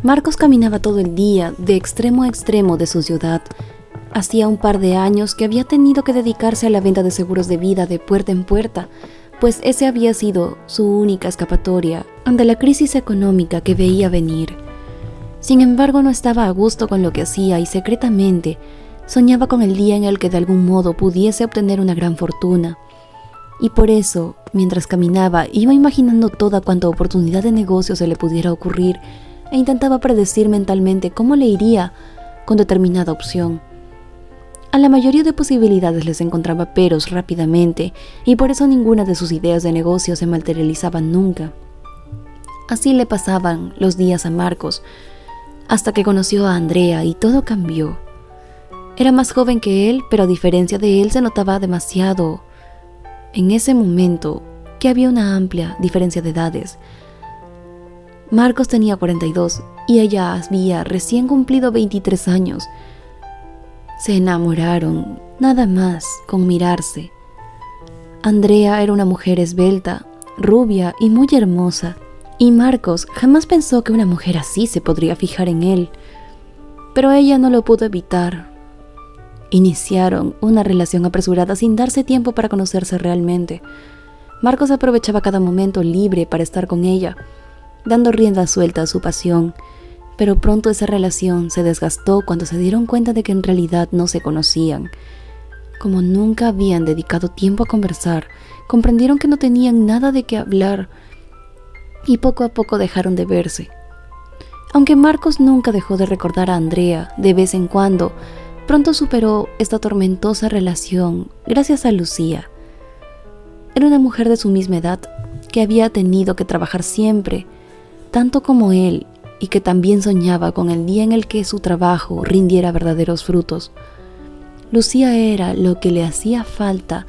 Marcos caminaba todo el día, de extremo a extremo de su ciudad. Hacía un par de años que había tenido que dedicarse a la venta de seguros de vida de puerta en puerta, pues ese había sido su única escapatoria ante la crisis económica que veía venir. Sin embargo, no estaba a gusto con lo que hacía y secretamente soñaba con el día en el que de algún modo pudiese obtener una gran fortuna. Y por eso, mientras caminaba, iba imaginando toda cuanta oportunidad de negocio se le pudiera ocurrir e intentaba predecir mentalmente cómo le iría con determinada opción. A la mayoría de posibilidades les encontraba peros rápidamente y por eso ninguna de sus ideas de negocio se materializaba nunca. Así le pasaban los días a Marcos, hasta que conoció a Andrea y todo cambió. Era más joven que él, pero a diferencia de él se notaba demasiado en ese momento que había una amplia diferencia de edades. Marcos tenía 42 y ella había recién cumplido 23 años. Se enamoraron, nada más, con mirarse. Andrea era una mujer esbelta, rubia y muy hermosa, y Marcos jamás pensó que una mujer así se podría fijar en él. Pero ella no lo pudo evitar. Iniciaron una relación apresurada sin darse tiempo para conocerse realmente. Marcos aprovechaba cada momento libre para estar con ella, dando rienda suelta a su pasión, pero pronto esa relación se desgastó cuando se dieron cuenta de que en realidad no se conocían. Como nunca habían dedicado tiempo a conversar, comprendieron que no tenían nada de qué hablar y poco a poco dejaron de verse. Aunque Marcos nunca dejó de recordar a Andrea de vez en cuando, pronto superó esta tormentosa relación gracias a Lucía. Era una mujer de su misma edad que había tenido que trabajar siempre, tanto como él, y que también soñaba con el día en el que su trabajo rindiera verdaderos frutos. Lucía era lo que le hacía falta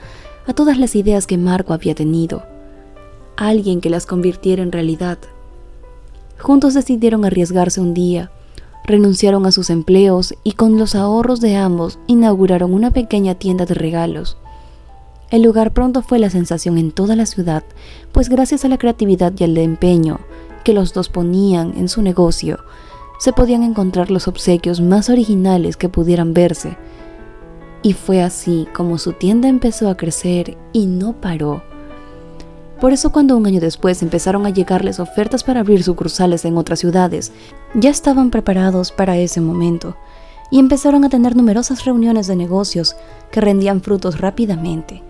a todas las ideas que Marco había tenido, alguien que las convirtiera en realidad. Juntos decidieron arriesgarse un día, renunciaron a sus empleos y con los ahorros de ambos inauguraron una pequeña tienda de regalos. El lugar pronto fue la sensación en toda la ciudad, pues gracias a la creatividad y al empeño que los dos ponían en su negocio, se podían encontrar los obsequios más originales que pudieran verse. Y fue así como su tienda empezó a crecer y no paró. Por eso cuando un año después empezaron a llegarles ofertas para abrir sucursales en otras ciudades, ya estaban preparados para ese momento y empezaron a tener numerosas reuniones de negocios que rendían frutos rápidamente.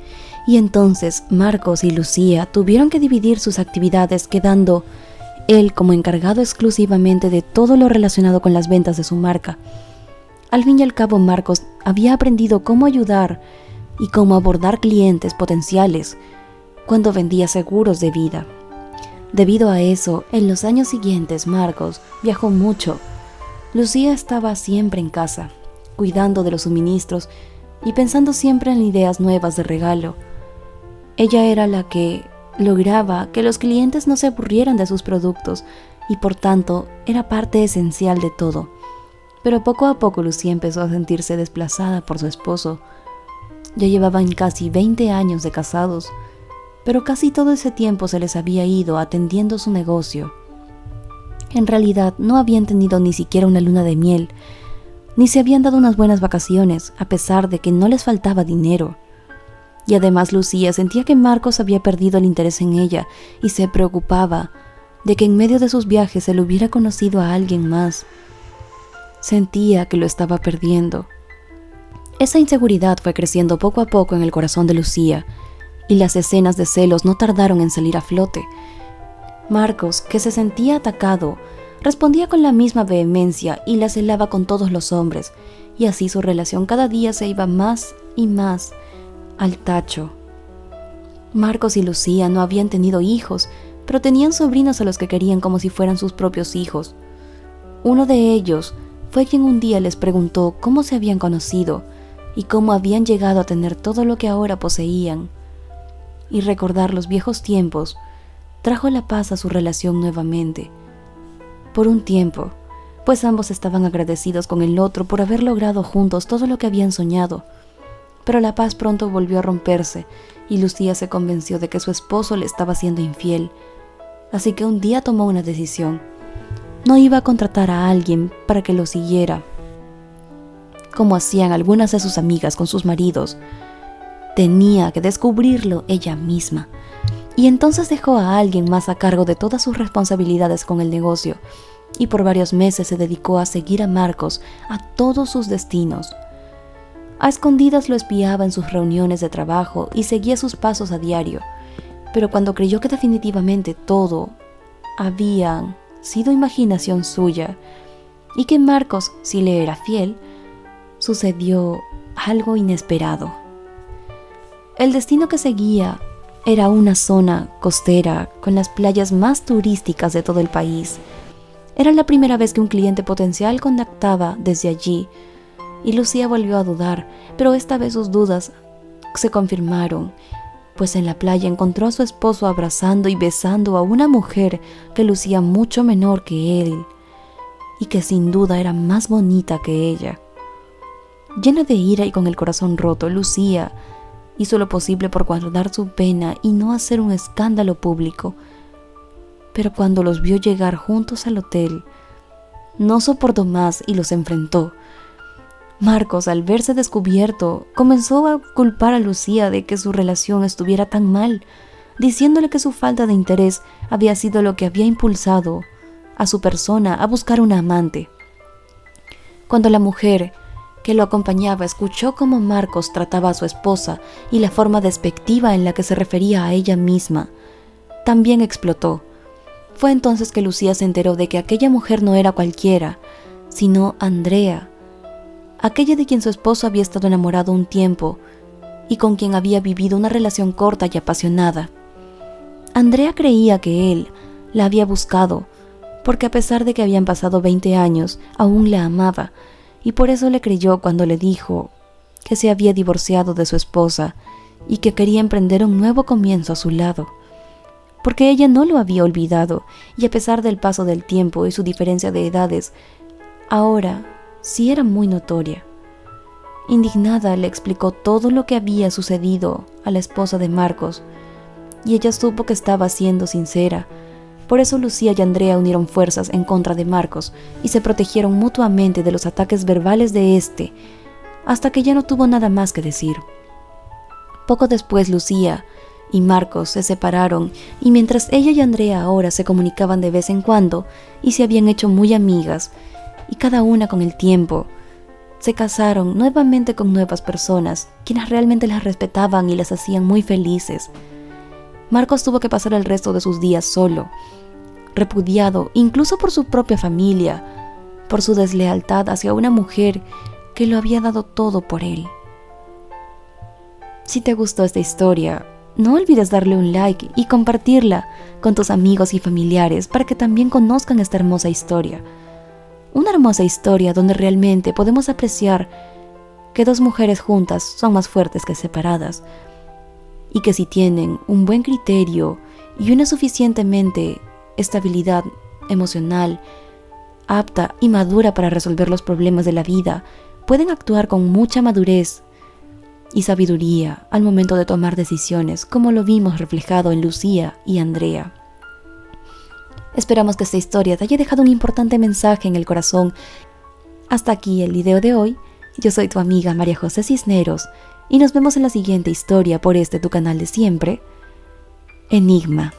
Y entonces Marcos y Lucía tuvieron que dividir sus actividades, quedando él como encargado exclusivamente de todo lo relacionado con las ventas de su marca. Al fin y al cabo, Marcos había aprendido cómo ayudar y cómo abordar clientes potenciales cuando vendía seguros de vida. Debido a eso, en los años siguientes, Marcos viajó mucho. Lucía estaba siempre en casa, cuidando de los suministros y pensando siempre en ideas nuevas de regalo. Ella era la que lograba que los clientes no se aburrieran de sus productos y por tanto era parte esencial de todo. Pero poco a poco Lucía empezó a sentirse desplazada por su esposo. Ya llevaban casi 20 años de casados, pero casi todo ese tiempo se les había ido atendiendo su negocio. En realidad no habían tenido ni siquiera una luna de miel, ni se habían dado unas buenas vacaciones, a pesar de que no les faltaba dinero. Y además Lucía sentía que Marcos había perdido el interés en ella y se preocupaba de que en medio de sus viajes se le hubiera conocido a alguien más. Sentía que lo estaba perdiendo. Esa inseguridad fue creciendo poco a poco en el corazón de Lucía y las escenas de celos no tardaron en salir a flote. Marcos, que se sentía atacado, respondía con la misma vehemencia y la celaba con todos los hombres, y así su relación cada día se iba más y más al tacho. Marcos y Lucía no habían tenido hijos, pero tenían sobrinos a los que querían como si fueran sus propios hijos. Uno de ellos fue quien un día les preguntó cómo se habían conocido y cómo habían llegado a tener todo lo que ahora poseían. Y recordar los viejos tiempos trajo la paz a su relación nuevamente. Por un tiempo, pues ambos estaban agradecidos con el otro por haber logrado juntos todo lo que habían soñado. Pero la paz pronto volvió a romperse y Lucía se convenció de que su esposo le estaba siendo infiel. Así que un día tomó una decisión. no iba a contratar a alguien para que lo siguiera, como hacían algunas de sus amigas con sus maridos. Tenía que descubrirlo ella misma. Y entonces dejó a alguien más a cargo de todas sus responsabilidades con el negocio, y por varios meses se dedicó a seguir a Marcos a todos sus destinos. A escondidas lo espiaba en sus reuniones de trabajo y seguía sus pasos a diario, pero cuando creyó que definitivamente todo había sido imaginación suya y que Marcos sí le era fiel, sucedió algo inesperado. El destino que seguía era una zona costera con las playas más turísticas de todo el país. Era la primera vez que un cliente potencial contactaba desde allí, y Lucía volvió a dudar, pero esta vez sus dudas se confirmaron, pues en la playa encontró a su esposo abrazando y besando a una mujer que lucía mucho menor que él, y que sin duda era más bonita que ella. Llena de ira y con el corazón roto, Lucía hizo lo posible por guardar su pena y no hacer un escándalo público. Pero cuando los vio llegar juntos al hotel, no soportó más y los enfrentó. Marcos, al verse descubierto, comenzó a culpar a Lucía de que su relación estuviera tan mal, diciéndole que su falta de interés había sido lo que había impulsado a su persona a buscar una amante. Cuando la mujer que lo acompañaba escuchó cómo Marcos trataba a su esposa y la forma despectiva en la que se refería a ella misma, también explotó. Fue entonces que Lucía se enteró de que aquella mujer no era cualquiera, sino Andrea, aquella de quien su esposo había estado enamorado un tiempo y con quien había vivido una relación corta y apasionada. Andrea creía que él la había buscado, porque a pesar de que habían pasado 20 años, aún la amaba, y por eso le creyó cuando le dijo que se había divorciado de su esposa y que quería emprender un nuevo comienzo a su lado, porque ella no lo había olvidado, y a pesar del paso del tiempo y su diferencia de edades, ahora sí era muy notoria. Indignada le explicó todo lo que había sucedido a la esposa de Marcos, y ella supo que estaba siendo sincera. Por eso Lucía y Andrea unieron fuerzas en contra de Marcos y se protegieron mutuamente de los ataques verbales de este, hasta que ya no tuvo nada más que decir. Poco después Lucía y Marcos se separaron, y mientras ella y Andrea ahora se comunicaban de vez en cuando y se habían hecho muy amigas, y cada una con el tiempo se casaron nuevamente con nuevas personas, quienes realmente las respetaban y las hacían muy felices. Marcos tuvo que pasar el resto de sus días solo, repudiado incluso por su propia familia, por su deslealtad hacia una mujer que lo había dado todo por él. Si te gustó esta historia, no olvides darle un like y compartirla con tus amigos y familiares para que también conozcan esta hermosa historia. Una hermosa historia donde realmente podemos apreciar que dos mujeres juntas son más fuertes que separadas, y que si tienen un buen criterio y una suficientemente estabilidad emocional, apta y madura para resolver los problemas de la vida, pueden actuar con mucha madurez y sabiduría al momento de tomar decisiones, como lo vimos reflejado en Lucía y Andrea. Esperamos que esta historia te haya dejado un importante mensaje en el corazón. Hasta aquí el video de hoy. Yo soy tu amiga María José Cisneros y nos vemos en la siguiente historia por tu canal de siempre, Enigma.